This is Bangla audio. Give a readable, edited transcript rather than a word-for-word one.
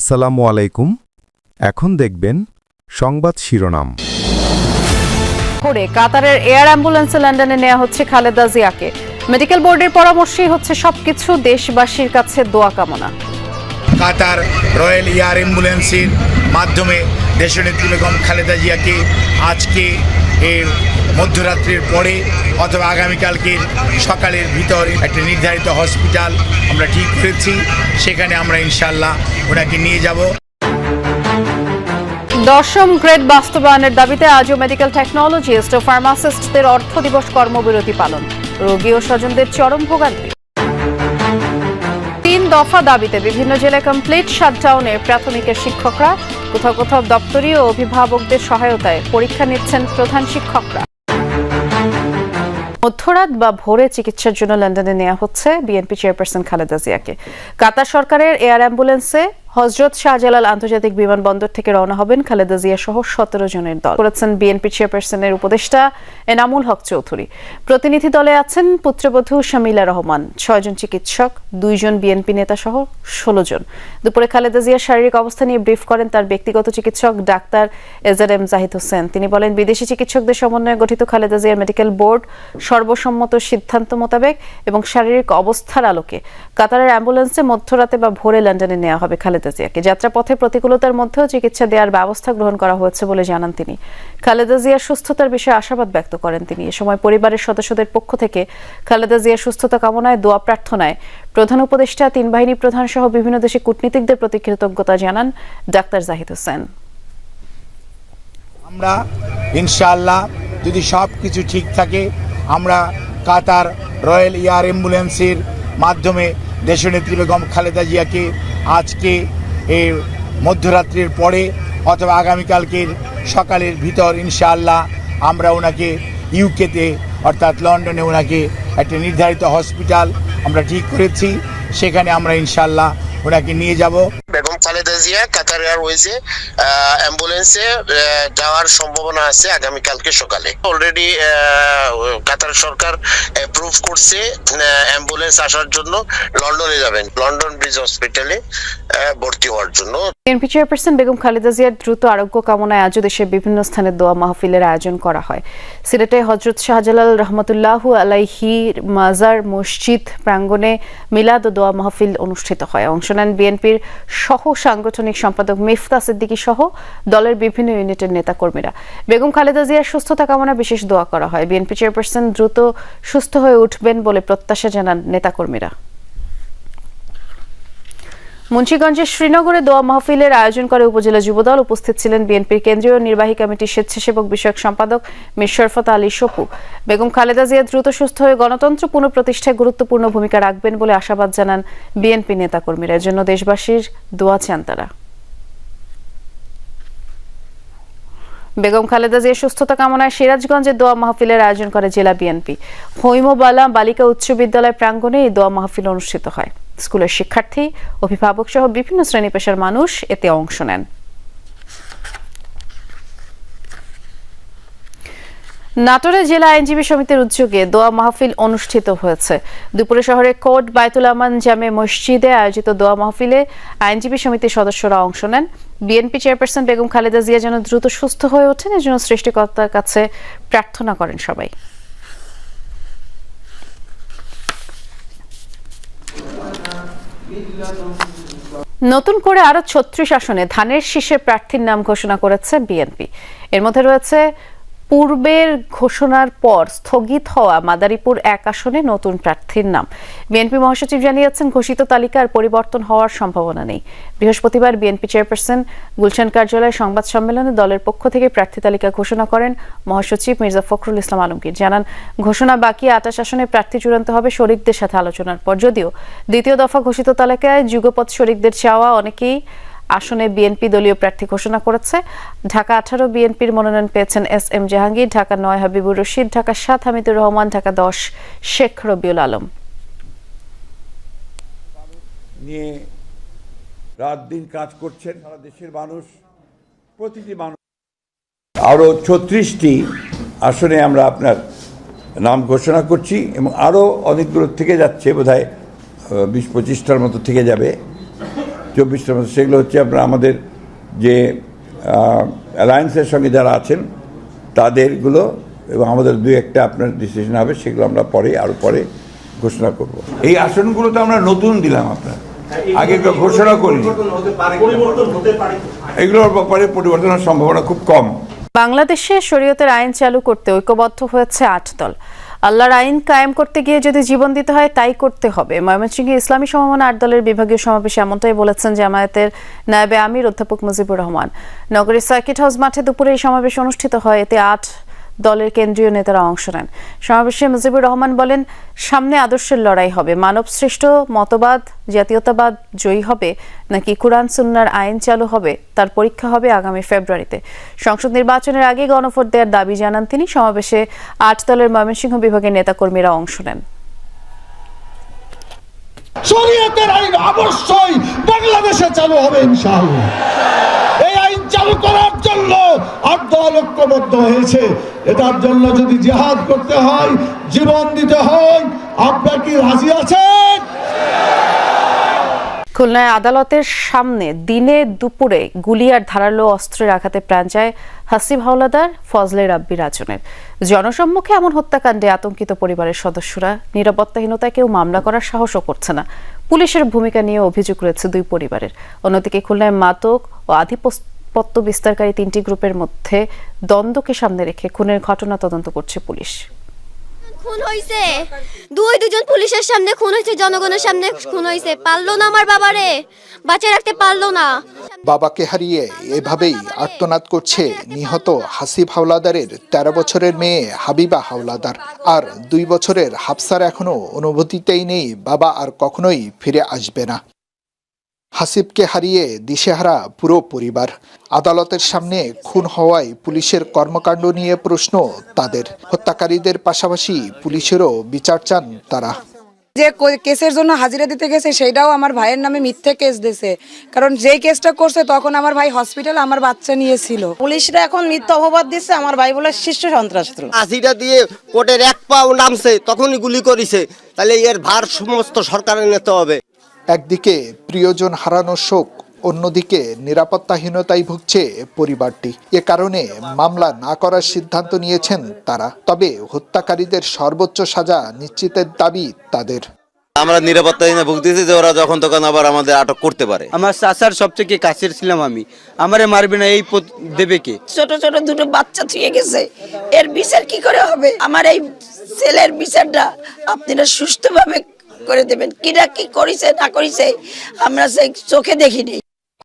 আসসালামু আলাইকুম। এখন দেখবেন সংবাদ শিরোনাম। করে কাতারের এয়ার অ্যাম্বুলেন্সে লন্ডনে নেওয়া হচ্ছে খালেদা জিয়াকে। মেডিকেল বোর্ডের পরামর্শেই হচ্ছে সবকিছু, দেশবাসীর কাছে দোয়া কামনা। কাতার রয়্যাল এয়ার অ্যাম্বুলেন্সের মাধ্যমে দেশনেত্রী বেগম খালেদা জিয়াকে আজকে এর মধ্যরাত্রির পরে অথবা আগামীকালকে সকালের ভিতর একটা নির্ধারিত হসপিটাল আমরা ঠিক করেছি, সেখানে আমরা ইনশাআল্লাহ ওনাকে নিয়ে যাব। 10ম গ্রেড বাস্তবায়নের দাবিতে আজও মেডিকেল টেকনোলজিস্ট ও ফার্মাসিস্টদের অর্থ দিবস কর্মবিরতি পালন। রোগী ও স্বজনদের চরম ভোগান্তি। 3 দফা দাবিতে বিভিন্ন জেলায় কমপ্লিট শাটডাউনে প্রাথমিকের শিক্ষকরা। কোথাও কোথাও দপ্তরি ও অভিভাবকদের সহায়তায় পরীক্ষা নিচ্ছেন প্রধান শিক্ষকরা। মধ্যরাত বা ভোরে চিকিৎসার জন্য লন্ডনে নেওয়া হচ্ছে বিএনপি চেয়ারপারসন খালেদা জিয়াকে। কাতার সরকারের এয়ার অ্যাম্বুলেন্সে হযরত শাহজালাল আন্তর্জাতিক বিমানবন্দর থেকে রওনা হবেন খালেদা জিয়া সহ 17 জনের দল, করেছেন বিএনপি চেয়ারপারসনের উপদেষ্টা এনামুল হক চৌধুরী। প্রতিনিধি দলে আছেন পুত্রবধূ শামিলা রহমান, 6 জন চিকিৎসক, 2 জন বিএনপি নেতা সহ 16 জন। দুপুরে খালেদা জিয়ার শারীরিক অবস্থা নিয়ে ব্রিফ করেন তার ব্যক্তিগত চিকিৎসক ডাক্তার এজএম জাহিদ হোসেন। তিনি বলেন, বিদেশি চিকিৎসকদের সমন্বয়ে গঠিত খালেদা জিয়ার মেডিকেল বোর্ড সর্বসম্মত সিদ্ধান্ত মোতাবেক এবং শারীরিক অবস্থার আলোকে কাতারের অ্যাম্বুলেন্সে মধ্যরাতে বা ভোরে লন্ডনে নেওয়া হবে খালেদা জিয়াকে। যাত্রাপথে প্রতিকূলতার মধ্যেও চিকিৎসা দেওয়ার ব্যবস্থা গ্রহণ করা হয়েছে বলে জানান তিনি। খালেদা জিয়ার সুস্থতার বিষয়ে আশাবাদ ব্যক্ত করেন তিনি। এ সময় পরিবারের সদস্যদের পক্ষ থেকে খালেদা জিয়ার সুস্থতা কামনায় দোয়া প্রার্থনায় প্রধান উপদেষ্টা, 3 বাহিনী প্রধান সহ বিভিন্ন দেশে কূটনীতিকদের প্রতি কৃতজ্ঞতা জানান ডাক্তার জাহিদ হোসেন। আমরা ইনশাআল্লাহ যদি সব কিছু ঠিক থাকে, আমরা কাতার রয়্যাল এয়ার অ্যাম্বুলেন্সের মাধ্যমে দেশনেত্রী বেগম খালেদা জিয়াকে আজকে এর মধ্যরাত্রির পরে অথবা আগামীকালকের সকালের ভিতর ইনশাআল্লাহ আমরা ওনাকে ইউকেতে অর্থাৎ লন্ডনে ওনাকে একটা নির্ধারিত হসপিটাল আমরা ঠিক করেছি, সেখানে আমরা ইনশাআল্লাহ ওনাকে নিয়ে যাব। বেগম খালেদা জিয়া কাতার এয়ারওয়েজে অ্যাম্বুলেন্সে যাওয়ার সম্ভাবনা আছে আগামীকালকে সকালে। অলরেডি কাতার সরকার অ্যাপ্রুভ করছে অ্যাম্বুলেন্স আসার জন্য। লন্ডনে যাবেন, লন্ডন ব্রিজ হসপিটালে ভর্তি হওয়ার জন্য। বিএনপি চেয়ারপারসন বেগম খালেদা জিয়ার দ্রুত আরোগ্য কামনায় আজও দেশের বিভিন্ন স্থানে দোয়া মাহফিলের আয়োজন করা হয়। সিলেটে হযরত শাহজালাল রহমতুল্লাহ আলাইহির মাজার মসজিদ প্রাঙ্গণে মিলাদ ও দোয়া মাহফিল অনুষ্ঠিত হয়। অংশ নেন বিএনপির সহ সাংগঠনিক সম্পাদক মিফতা সিদ্দিকী সহ দলের বিভিন্ন ইউনিটের নেতাকর্মীরা। বেগম খালেদা জিয়ার সুস্থতা কামনায় বিশেষ দোয়া করা হয়। বিএনপি চেয়ারপারসন দ্রুত সুস্থ হয়ে উঠবেন বলে প্রত্যাশা জানান নেতাকর্মীরা। মুন্সিগঞ্জের শ্রীনগরে দোয়া মাহফিলের আয়োজন করে উপজেলা যুবদল। উপস্থিত ছিলেন বিএনপির কেন্দ্রীয় নির্বাহী কমিটির স্বেচ্ছাসেবক বিষয়ক সম্পাদক মির শরফত আলী সপু। বেগম খালেদা জিয়া দ্রুত সুস্থ হয়ে গণতন্ত্র পুনঃপ্রতিষ্ঠায় গুরুত্বপূর্ণ ভূমিকা রাখবেন বলে আশাবাদ জানান বিএনপি নেতাকর্মীরা। এর জন্য দেশবাসীর দোয়া চান তারা। বেগম খালেদা জিয়ার সুস্থতা কামনায় সিরাজগঞ্জে দোয়া মাহফিলের আয়োজন করে জেলা বিএনপি। হৈমবালা বালিকা উচ্চ বিদ্যালয় প্রাঙ্গণে এই দোয়া মাহফিল অনুষ্ঠিত হয়। স্কুলের শিক্ষার্থী, অভিভাবক সহ বিভিন্ন শ্রেণী পেশার মানুষ এতে অংশ নেন। নাটোরে জেলা আইনজীবী সমিতির উদ্যোগে দোয়া মাহফিল অনুষ্ঠিত হয়েছে। দুপুরে শহরের কোট বায়তুল আমান জামে মসজিদে আয়োজিত দোয়া মাহফিলে আইনজীবী সমিতির সদস্যরা অংশ নেন। বিএনপি চেয়ারপারসন বেগম খালেদা জিয়া যেন দ্রুত সুস্থ হয়ে ওঠেন, এজন্য সৃষ্টিকর্তার কাছে প্রার্থনা করেন সবাই। নতুন করে আরো 36 আসনে ধানের শীষের প্রার্থীর নাম ঘোষণা করেছে বিএনপি। এর মধ্যে রয়েছে পূর্বের ঘোষণার পর স্থগিত হওয়া মাদারীপুর 1 আসনে নতুন প্রার্থীর নাম। বিএনপি মহাসচিব জানিয়েছেন, ঘোষিত তালিকার পরিবর্তন হওয়ার সম্ভাবনা নেই। বৃহস্পতিবার বিএনপি চেয়ারপারসন গুলশান কার্যালয়ে সংবাদ সম্মেলনে দলের পক্ষ থেকে প্রার্থী তালিকা ঘোষণা করেন মহাসচিব মির্জা ফখরুল ইসলাম আলমগীর। জানান, ঘোষণা বাকি 28 আসনে প্রার্থী চূড়ান্ত হবে শরিকদের সাথে আলোচনার পর। যদিও দ্বিতীয় দফা ঘোষিত তালিকায় যুগপৎ শরিকদের চাওয়া অনেকেই আসনে বিএনপি দলীয় প্রার্থী ঘোষণা করেছে। ঢাকা 18 বিএনপির মনোনয়ন পেয়েছেন SM জাহাঙ্গীর, ঢাকা 9 হাবিবুর রশিদ, ঢাকা 7 হামিদুর রহমান, ঢাকা 10 শেখ রবিউল আলম। নিয়ে রাত দিন কাজ করছেন সারা দেশের মানুষ, প্রতিটি মানুষ। আরও 36টি আসনে আমরা আপনার নাম ঘোষণা করছি এবং আরও অনেকগুলো থেকে যাচ্ছে, বোধহয় 20-25টার মতো থেকে যাবে। 24টা মাস, সেগুলো হচ্ছে আপনার আমাদের যে অ্যালায়েন্সের সঙ্গে যারা আছেন তাদেরগুলো, এবং আমাদের 2-1টা আপনার ডিসিশন হবে, সেগুলো আমরা আরও পরে ঘোষণা করব। এই আসনগুলো তো আমরা নতুন দিলাম, আপনার আগে ঘোষণা করিনি। এগুলোর ব্যাপারে পরিবর্তনের সম্ভাবনা খুব কম। বাংলাদেশে শরীয়তের আইন চালু করতে ঐক্যবদ্ধ হয়েছে 8 দল। আল্লাহর আইন কায়েম করতে গিয়ে যদি জীবন দিতে হয় তাই করতে হবে। ময়মনসিংহে ইসলামী সমমনা 8 দলের বিভাগীয় সমাবেশে এমনটাই বলেছেন জামায়াতের নায়েবে আমির অধ্যাপক মুজিবুর রহমান। নগরীর সার্কিট হাউস মাঠে দুপুরে এই সমাবেশ অনুষ্ঠিত হয়। এতে 8 দলের কেন্দ্রীয় নেতারা অংশ নেন। সমাবেশে মুজিবুর রহমান বলেন, সামনে আদর্শের লড়াই হবে। মানব সৃষ্ট মতবাদ, জাতীয়তাবাদ জয়ী হবে নাকি কুরআন সুন্নাহর আইন চালু হবে, তার পরীক্ষা হবে আগামী ফেব্রুয়ারিতে। সংসদ নির্বাচনের আগে গণভোট দেওয়ার দাবি জানান তিনি। সমাবেশে 8 দলের ময়মনসিংহ বিভাগের নেতাকর্মীরা অংশ নেন। শরীয়তের আইন অবশ্যই বাংলাদেশে চালু হবে ইনশাআল্লাহ। এই আইন চালু করার জন্য 8 দল ঐক্যবদ্ধ হয়েছে। এটার জন্য যদি জিহাদ করতে হয়, জীবন দিতে হয়, আপনারা কি রাজি আছেন? খুলনায় আদালতের সামনে দিনে দুপুরে গুলি আর ধারালো অস্ত্রের আঘাতে প্রাণ যায় হাসিব হাওলাদার, ফজলে রাব্বি রাজনের। জনসম্মুখে এমন হত্যাকাণ্ডে আতঙ্কিত পরিবারের সদস্যরা। নিরাপত্তাহীনতায় কেউ মামলা করার সাহসও করছে না। পুলিশের ভূমিকা নিয়ে অভিযোগ রয়েছে 2 পরিবারের। অন্যদিকে খুলনায় মাদক ও আধিপত্য বিস্তারকারী 3টি গ্রুপের মধ্যে দ্বন্দ্বকে সামনে রেখে খুনের ঘটনা তদন্ত করছে পুলিশ। খুন হইছে, দুজন পুলিশের সামনে খুন হয়েছে, জনগণের সামনে খুন হয়েছে। পারলো না আমার বাবারে বাঁচিয়ে রাখতে, পারলো না। বাবাকে হারিয়ে এভাবেই আর্তনাদ করছে নিহত হাসিব হাওলাদারের 13 বছরের মেয়ে হাবিবা হাওলাদার। আর 2 বছরের হাফসার এখনো অনুভূতিতেই নেই বাবা আর কখনোই ফিরে আসবে না। হাসিবকে হারিয়ে দিশেহারা পুরো পরিবার। আদালতের সামনে খুন হওয়ায় পুলিশের কর্মকাণ্ড নিয়ে প্রশ্ন তাদের। হত্যাকারীদের পাশাপাশি পুলিশেরও বিচার চান তারা। যে কেসের জন্য হাজিরা দিতে গেছে সেটাও আমার ভাইয়ের নামে মিথ্যে কেস দিয়েছে, কারণ যেই কেসটা করছে তখন আমার ভাই হসপিটালে আমার বাচ্চা নিয়েছিল। পুলিশরা এখন মিথ্যা অপবাদ দিচ্ছে, আমার ভাই বলে শীর্ষ সন্ত্রাস। হাজিরা দিয়ে কোর্টের 1 পাও নামছে, তখনই গুলি করেছে। তাহলে এর ভার সমস্ত সরকারের নিতে হবে। একদিকে প্রিয়জন হারানোর শোক, অন্যদিকে নিরাপত্তাহীনতায় ভুগছে পরিবারটি। এ কারণে মামলা না করার সিদ্ধান্ত নিয়েছেন তারা। তবে হত্যাকারীদের সর্বোচ্চ সাজা নিশ্চিতের দাবি তাদের। আমরা নিরাপত্তাহীনতায় ভুগতেছি যে ওরা যখন তখন আবার আমাদের আটক করতে পারে। আমার চাচার সবথেকে কাছের ছিলাম আমি, আমারে মারবে না এই দেবে কে? ছোট ছোট 2 বাচ্চা ছুঁয়ে গেছে, এর বিচার কি করে হবে? আমার এই ছেলের বিচারটা আপনারা সুষ্ঠুভাবে করে দেবেন। কিরা কি করেছে না করেছে আমরা সেই চোখে দেখিনি।